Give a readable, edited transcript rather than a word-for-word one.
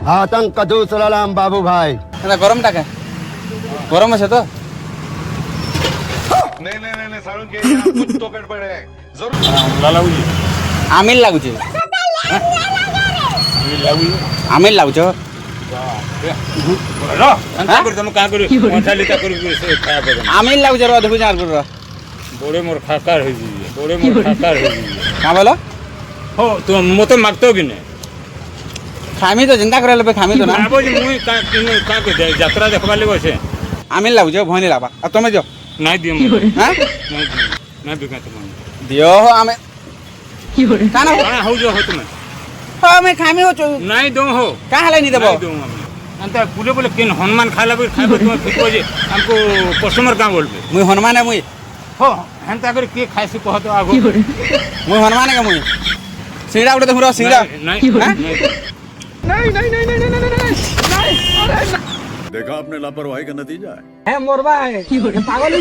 आतंक का दूसरा नाम बाबू भाई। গরম টাকা গরম আছে তো नहीं नहीं नहीं नहीं सारुण के यहाँ कुछ तो गड़बड़ है जरूर लालाउजी আমিল লাগুছে लाउजी আমিল লাগুছ रो अंता कर तुम का करू मथालिता करू से खाया पड़े আমিল লাগুছে র দেখু জার করে बोरे मोर खाकार हो जी बोरे मोर खाकार हो जी কা বলো हो तो मते मागतो कि नहीं খামি তো চিন্তা করে লবে খামি তো না आबो जी मुई का को यात्रा देखबा ले बसे আমিল লাগুছে ভয় নি লাগবা আর তুমি যাও नहीं दियो হ্যাঁ नहीं बिका तुम দিও আমি কানা हां हो जो हो तुम আমি খামি হচ্ছ नहीं दो हो কা হালাই নি দেব नहीं दो हम अंता बोले बोले किन हनुमान खाला भी खाबो तुम फिको जे हमको कस्टमर का बोलबे মুই হনুমানে মুই हो हंता कर के खाइसी कह तो आगो মুই হনুমানে কে মুই সিংড়া উঠে দেখুন সিংড়া नहीं হ্যাঁ? देखा आपने लापरवाही का नतीजा है হ্যাঁ মরবা পাগল